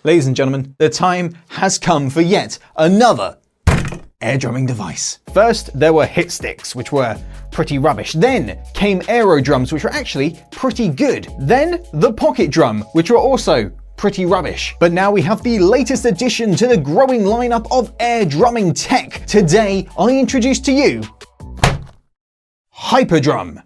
Ladies and gentlemen, the time has come for yet another air drumming device. First, there were hit sticks, which were pretty rubbish. Then came aero drums, which were actually pretty good. Then the pocket drum, which were also pretty rubbish. But now we have the latest addition to the growing lineup of air drumming tech. Today, I introduce to you HyperDrum.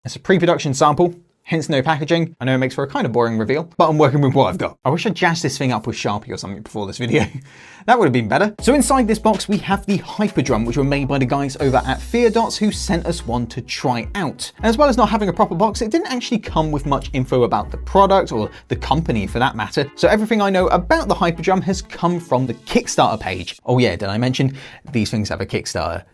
It's a pre-production sample, hence no packaging. I know it makes for a kind of boring reveal, but I'm working with what I've got. I wish I jazzed this thing up with Sharpie or something before this video. That would have been better. So inside this box, we have the HyperDrum, which were made by the guys over at FearDots who sent us one to try out. And as well as not having a proper box, it didn't actually come with much info about the product or the company for that matter. So everything I know about the HyperDrum has come from the Kickstarter page. Oh yeah, did I mention these things have a Kickstarter?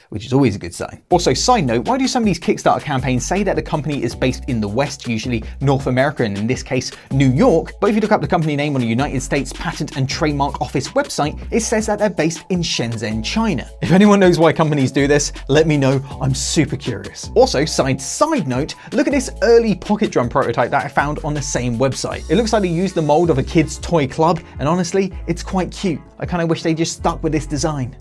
Which is always a good sign. Also, side note, why do some of these Kickstarter campaigns say that the company is based in the West, usually North America, and in this case, New York? But if you look up the company name on the United States Patent and Trademark Office website, it says that they're based in Shenzhen, China. If anyone knows why companies do this, let me know, I'm super curious. Also, side note, look at this early pocket drum prototype that I found on the same website. It looks like they used the mold of a kid's toy club, and honestly, it's quite cute. I kind of wish they just stuck with this design.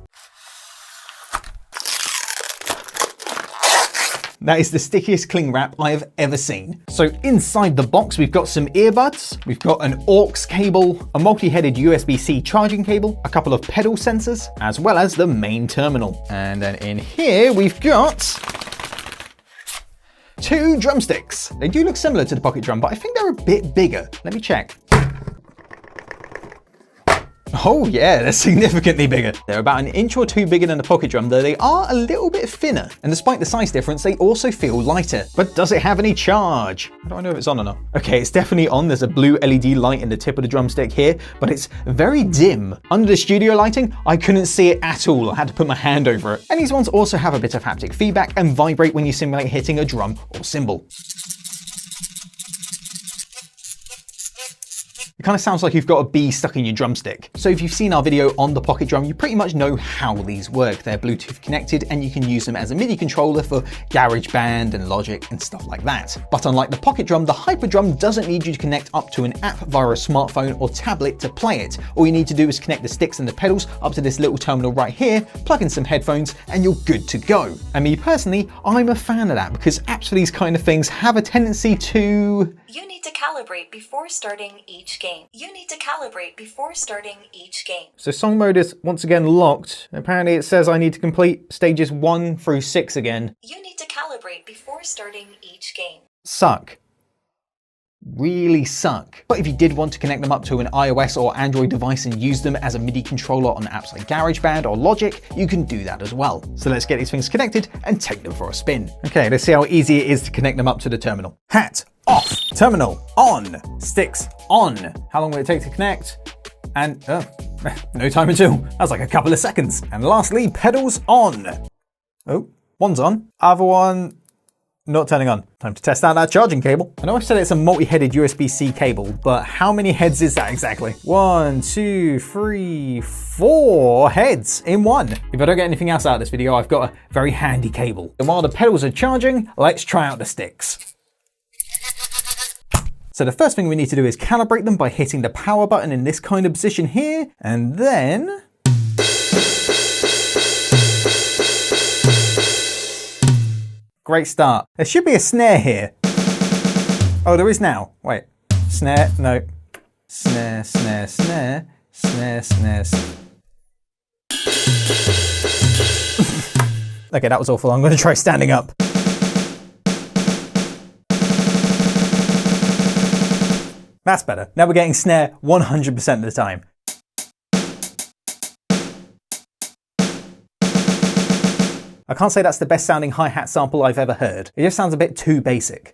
That is the stickiest cling wrap I have ever seen. So inside the box, we've got some earbuds, we've got an aux cable, a multi-headed USB-C charging cable, a couple of pedal sensors, as well as the main terminal. And then in here, we've got 2 drumsticks. They do look similar to the pocket drum, but I think they're a bit bigger. Let me check. Oh yeah, they're significantly bigger. They're about 1 inch or 2 bigger than the pocket drum, though they are a little bit thinner. And despite the size difference, they also feel lighter. But does it have any charge? How do I know if it's on or not? Okay, it's definitely on. There's a blue LED light in the tip of the drumstick here, but it's very dim. Under the studio lighting, I couldn't see it at all. I had to put my hand over it. And these ones also have a bit of haptic feedback and vibrate when you simulate hitting a drum or cymbal. It kind of sounds like you've got a bee stuck in your drumstick. So if you've seen our video on the pocket drum, you pretty much know how these work. They're Bluetooth connected and you can use them as a MIDI controller for GarageBand and Logic and stuff like that. But unlike the pocket drum, the HyperDrum doesn't need you to connect up to an app via a smartphone or tablet to play it. All you need to do is connect the sticks and the pedals up to this little terminal right here, plug in some headphones, and you're good to go. And me personally, I'm a fan of that because apps for these kind of things have a tendency to... You need to calibrate before starting each game. You need to calibrate before starting each game. So song mode is once again locked. Apparently it says I need to complete stages 1 through 6 again. You need to calibrate before starting each game. Suck. Really suck. But if you did want to connect them up to an iOS or Android device and use them as a MIDI controller on apps like GarageBand or Logic, you can do that as well. So let's get these things connected and take them for a spin. Okay, let's see how easy it is to connect them up to the terminal. Hat off, terminal on, sticks on. How long will it take to connect? And no time at all. That's like a couple of seconds. And lastly, pedals on. Oh, one's on, other one not turning on. Time to test out that charging cable. I know I've said it's a multi-headed USB-C cable, but how many heads is that exactly? 1, 2, 3, 4 heads in one. If I don't get anything else out of this video, I've got a very handy cable. And while the pedals are charging, let's try out the sticks. So the first thing we need to do is calibrate them by hitting the power button in this kind of position here, and then... Great start. There should be a snare here. Oh, there is now. Wait. Snare, no. Snare, snare, snare, snare, snare, snare. Okay, that was awful. I'm going to try standing up. That's better. Now we're getting snare 100% of the time. I can't say that's the best sounding hi-hat sample I've ever heard. It just sounds a bit too basic.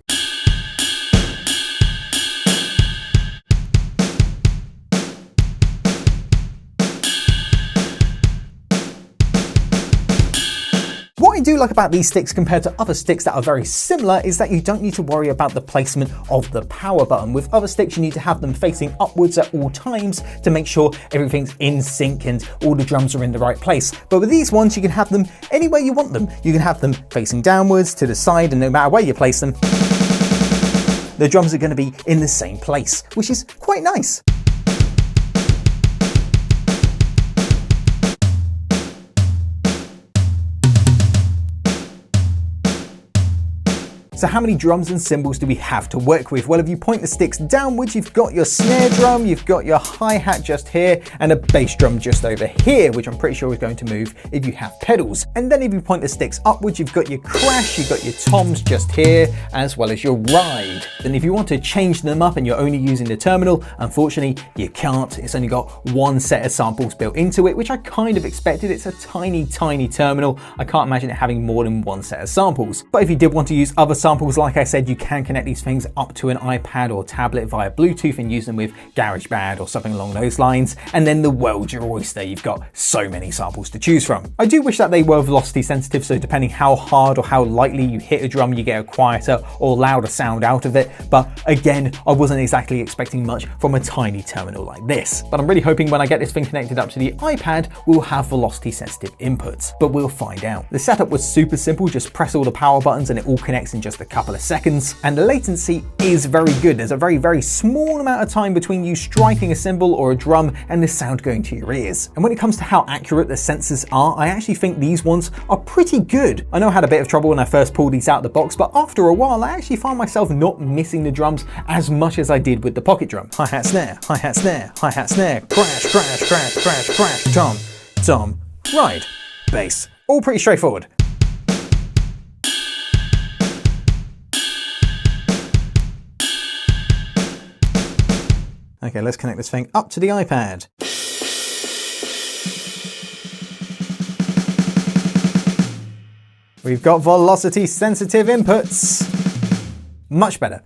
What I do like about these sticks compared to other sticks that are very similar is that you don't need to worry about the placement of the power button. With other sticks, you need to have them facing upwards at all times to make sure everything's in sync and all the drums are in the right place. But with these ones, you can have them anywhere you want them. You can have them facing downwards, to the side, and no matter where you place them, the drums are going to be in the same place, which is quite nice. So how many drums and cymbals do we have to work with? Well, if you point the sticks downwards, you've got your snare drum, you've got your hi-hat just here, and a bass drum just over here, which I'm pretty sure is going to move if you have pedals. And then if you point the sticks upwards, you've got your crash, you've got your toms just here, as well as your ride. Then if you want to change them up and you're only using the terminal, unfortunately, you can't. It's only got one set of samples built into it, which I kind of expected. It's a tiny, tiny terminal. I can't imagine it having more than one set of samples. But if you did want to use other samples, like I said, you can connect these things up to an iPad or tablet via Bluetooth and use them with GarageBand or something along those lines. And then the world's your oyster. You've got so many samples to choose from. I do wish that they were velocity sensitive, so depending how hard or how lightly you hit a drum, you get a quieter or louder sound out of it. But again, I wasn't exactly expecting much from a tiny terminal like this. But I'm really hoping when I get this thing connected up to the iPad, we'll have velocity sensitive inputs. But we'll find out. The setup was super simple. Just press all the power buttons and it all connects in just a couple of seconds. And the latency is very good. There's a very, very small amount of time between you striking a cymbal or a drum and the sound going to your ears. And when it comes to how accurate the sensors are, I actually think these ones are pretty good. I know I had a bit of trouble when I first pulled these out of the box, but after a while, I actually found myself not missing the drums as much as I did with the pocket drum. Hi-hat snare, hi-hat snare, hi-hat snare, crash, crash, crash, crash, crash, tom, tom, ride, bass. All pretty straightforward. Okay, let's connect this thing up to the iPad. We've got velocity sensitive inputs. Much better.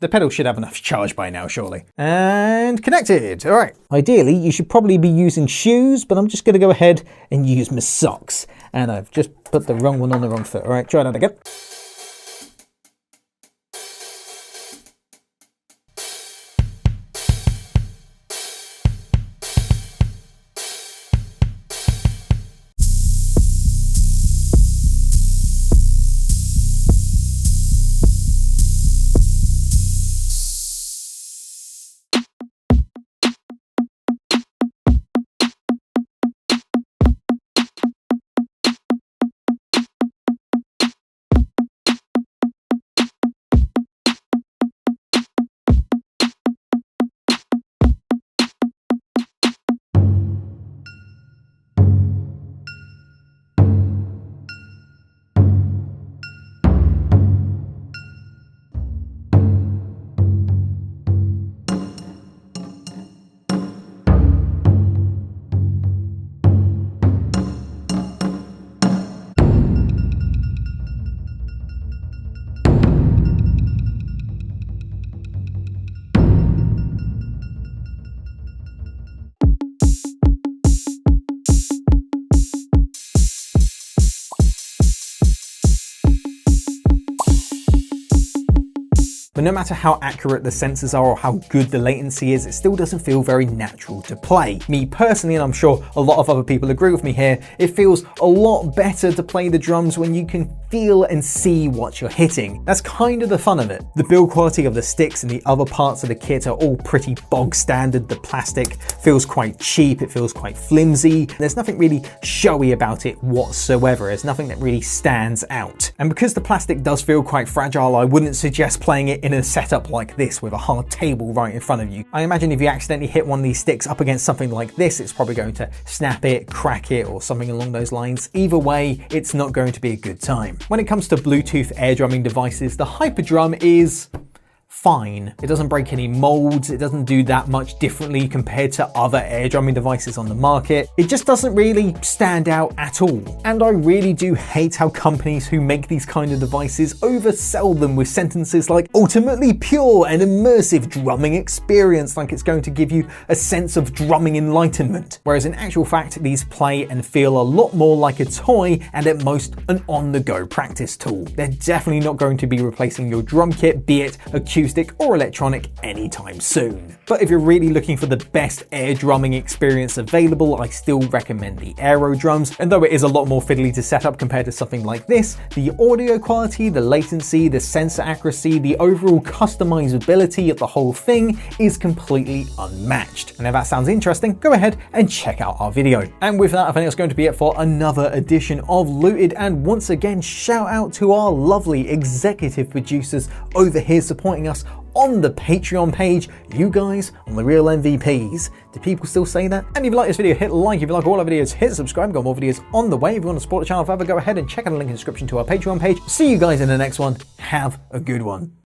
The pedal should have enough charge by now, surely. And connected, all right. Ideally, you should probably be using shoes, but I'm just gonna go ahead and use my socks. And I've just put the wrong one on the wrong foot. All right, try that again. But no matter how accurate the sensors are or how good the latency is, it still doesn't feel very natural to play. Me personally, and I'm sure a lot of other people agree with me here, it feels a lot better to play the drums when you can feel and see what you're hitting. That's kind of the fun of it. The build quality of the sticks and the other parts of the kit are all pretty bog standard. The plastic feels quite cheap, it feels quite flimsy. There's nothing really showy about it whatsoever. There's nothing that really stands out. And because the plastic does feel quite fragile, I wouldn't suggest playing it in a setup like this with a hard table right in front of you. I imagine if you accidentally hit one of these sticks up against something like this, it's probably going to snap it, crack it, or something along those lines. Either way, it's not going to be a good time. When it comes to Bluetooth air drumming devices, the HyperDrum is fine. It doesn't break any molds, it doesn't do that much differently compared to other air drumming devices on the market. It just doesn't really stand out at all. And I really do hate how companies who make these kind of devices oversell them with sentences like ultimately pure and immersive drumming experience, like it's going to give you a sense of drumming enlightenment. Whereas in actual fact, these play and feel a lot more like a toy and at most an on-the-go practice tool. They're definitely not going to be replacing your drum kit, be it acoustic acoustic or electronic anytime soon. But if you're really looking for the best air drumming experience available, I still recommend the Aero drums, and though it is a lot more fiddly to set up compared to something like this, the audio quality, the latency, the sensor accuracy, the overall customizability of the whole thing is completely unmatched. And if that sounds interesting, go ahead and check out our video. And with that, I think that's going to be it for another edition of Looted, and once again, shout out to our lovely executive producers over here supporting us on the Patreon page. You guys are the real MVPs. Do people still say that? And if you like this video, hit like. If you like all our videos, hit subscribe. We've got more videos on the way. If you want to support the channel further, go ahead and check out the link in the description to our Patreon page. See you guys in the next one. Have a good one.